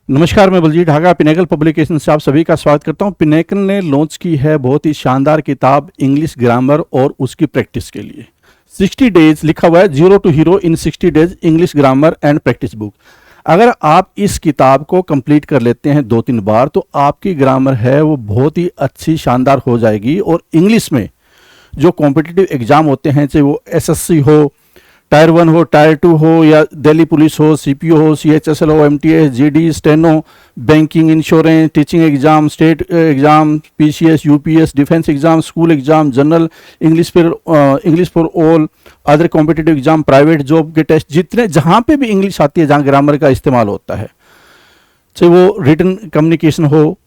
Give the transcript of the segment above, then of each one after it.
नमस्कार, मैं Baljeet Dhaka pinnacle publication से आप सभी का स्वागत करता हूं। पिनेकल ने लॉन्च की है बहुत ही शानदार किताब इंग्लिश ग्रामर और उसकी प्रैक्टिस के लिए। 60 डेज लिखा हुआ है, zero to hero in 60 days English grammar and practice book. अगर आप इस किताब को कंप्लीट कर लेते हैं 2-3 बार तो आपकी ग्रामर है वो बहुत ही अच्छी शानदार हो जाएगी। और इंग्लिश में जो कॉम्पिटिटिव एग्जाम होते हैं, चाहे वो एसएससी हो, टायर 1 हो, टायर 2 हो, या दिल्ली पुलिस हो, सीपीओ हो, सीएचएसएल हो, MTS, GD, steno, banking, insurance, teaching exam, state exam, PCS, UPS, defence exam, school exam, general English for all, other competitive exam, private job के टेस्ट, जितने जहाँ पे भी इंग्लिश आती है, जहाँ ग्रामर का इस्तेमाल होता है, चाहे वो रिटन कम्युनिकेशन हो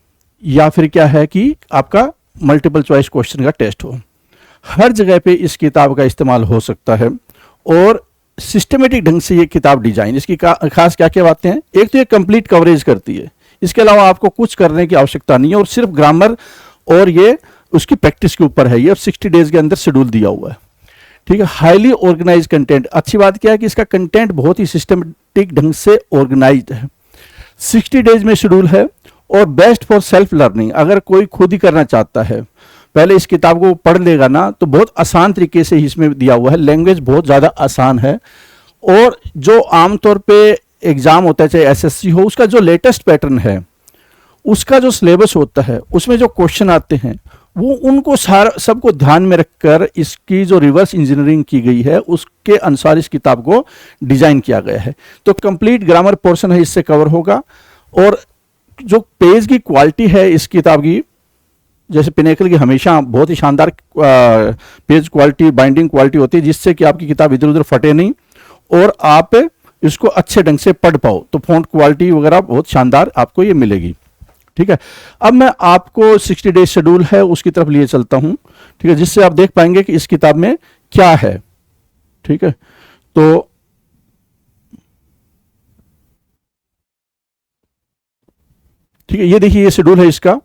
या फिर क्या है कि आपका मल्टीपल चॉइस क्वेश्चन का टेस्ट हो, हर जगह पे इस किताब का इस्तेमाल हो सकता है। और सिस्टमेटिक ढंग से ये किताब डिजाइन, इसकी खास क्या क्या बातें हैं। एक तो ये कंप्लीट कवरेज करती है, इसके अलावा आपको कुछ करने की आवश्यकता नहीं है, और सिर्फ ग्रामर और ये उसकी प्रैक्टिस के ऊपर है। ये 60 डेज के अंदर शेड्यूल दिया हुआ है, ठीक है। हाईली ऑर्गेनाइज कंटेंट, अच्छी बात क्या है कि इसका कंटेंट बहुत ही सिस्टमेटिक ढंग से ऑर्गेनाइज्ड है। 60 डेज में शेड्यूल है और बेस्ट फॉर सेल्फ लर्निंग। अगर कोई खुद ही करना चाहता है, पहले इस किताब को पढ़ लेगा ना, तो बहुत आसान तरीके से इसमें दिया हुआ है। लैंग्वेज बहुत ज़्यादा आसान है, और जो आमतौर पे एग्जाम होता है, चाहे एसएससी हो, उसका जो लेटेस्ट पैटर्न है, उसका जो सिलेबस होता है, उसमें जो क्वेश्चन आते हैं, वो उनको सबको ध्यान में रखकर इसकी जो रिवर्स इंजीनियरिंग की गई है, उसके अनुसार इस किताब को डिजाइन किया गया है। तो कंप्लीट ग्रामर पोर्शन है, इससे कवर होगा। और जो पेज की क्वालिटी है इस किताब की, जैसे पिनेकल की हमेशा बहुत ही शानदार पेज क्वालिटी, बाइंडिंग क्वालिटी होती है, जिससे कि आपकी किताब इधर उधर फटे नहीं और आप इसको अच्छे ढंग से पढ़ पाओ। तो फॉन्ट क्वालिटी वगैरह बहुत शानदार आपको ये मिलेगी, ठीक है। अब मैं आपको 60 डेज शेड्यूल है उसकी तरफ लिए चलता हूं, ठीक है, जिससे आप देख पाएंगे कि इस किताब में क्या है, ठीक है। तो ठीक है, ये देखिए, ये शेड्यूल है इसका।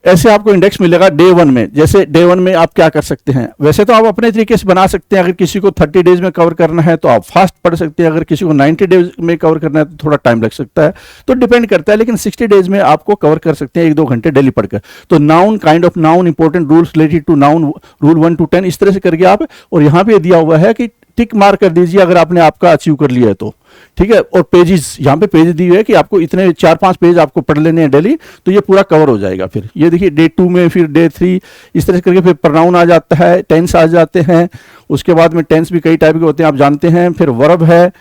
ऐसे आपको इंडेक्स मिलेगा डे 1 में। जैसे डे 1 में आप क्या कर सकते हैं, वैसे तो आप अपने तरीके से बना सकते हैं। अगर किसी को 30 डेज में कवर करना है तो आप फास्ट पढ़ सकते हैं, अगर किसी को 90 डेज में कवर करना है तो थोड़ा टाइम लग सकता है, तो डिपेंड करता है। लेकिन 60 डेज में आपको कवर कर सकते हैं 1-2 घंटे डेली पढ़कर। तो noun, kind of noun, important rules related to noun, rule 1 to 10, इस तरह से करके आप, और यहाँ पे दिया हुआ है कि टिक मार्क कर दीजिए अगर आपने आपका अचीव कर लिया है तो, ठीक है। और पेजेस, यहाँ पे पेज दिए हुए है कि आपको इतने 4-5 पेज आपको पढ़ लेने हैं डेली, तो ये पूरा कवर हो जाएगा। फिर ये देखिए डे 2 में, फिर डे 3, इस तरह से करके फिर प्रोनाउन आ जाता है, टेंस आ जाते हैं। उसके बाद में टेंस भी कई टाइप के होते हैं, आप जानते हैं। फिर वर्ब है,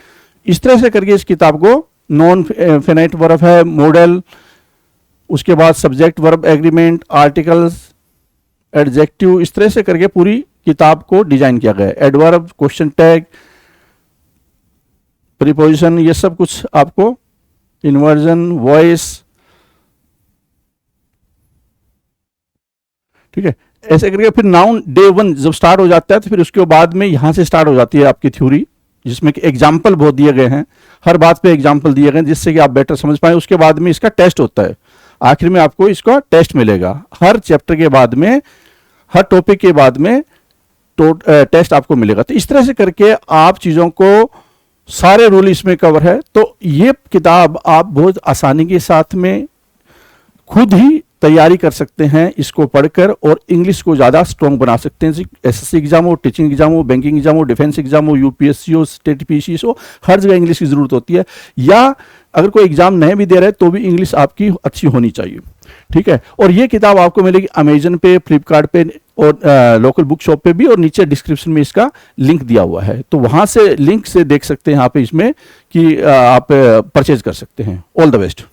इस तरह से करके इस किताब को नॉन फिनाइट वर्ब है, मॉडल, उसके बाद subject verb agreement, articles, adjective, इस तरह से करके पूरी किताब को डिजाइन किया गया है। एडवर्ब, क्वेश्चन टैग, प्रीपोजिशन, ये सब कुछ आपको, इन्वर्जन, वॉइस, ठीक है। ऐसे करके फिर नाउन डे 1 जब स्टार्ट हो जाता है तो फिर उसके बाद में यहां से स्टार्ट हो जाती है आपकी थ्योरी, जिसमें कि एग्जाम्पल बहुत दिए गए हैं, हर बात पे एग्जाम्पल दिए गए हैं, जिससे कि आप बेटर समझ पाए। उसके बाद में इसका टेस्ट होता है, आखिर में आपको इसका टेस्ट मिलेगा। हर चैप्टर के बाद में, हर टॉपिक के बाद में टेस्ट आपको मिलेगा। तो इस तरह से करके आप चीजों को, सारे रूल इसमें कवर है। तो ये किताब आप बहुत आसानी के साथ में खुद ही तैयारी कर सकते हैं इसको पढ़कर, और इंग्लिश को ज़्यादा स्ट्रॉन्ग बना सकते हैं। एसएससी एग्जाम हो, टीचिंग एग्जाम हो, बैंकिंग एग्जाम हो, डिफेंस एग्जाम हो, यूपीएससी हो, स्टेट पीसीएस हो, हर जगह इंग्लिश की ज़रूरत होती है। या अगर कोई एग्जाम नहीं भी दे रहे तो भी इंग्लिश आपकी अच्छी होनी चाहिए, ठीक है। और ये किताब आपको मिलेगी अमेजन पे, फ्लिपकार्ट पे, और लोकल बुक शॉप पे भी, और नीचे डिस्क्रिप्शन में इसका लिंक दिया हुआ है, तो वहां से लिंक से देख सकते हैं यहाँ पे इसमें कि आप परचेज कर सकते हैं। All the best.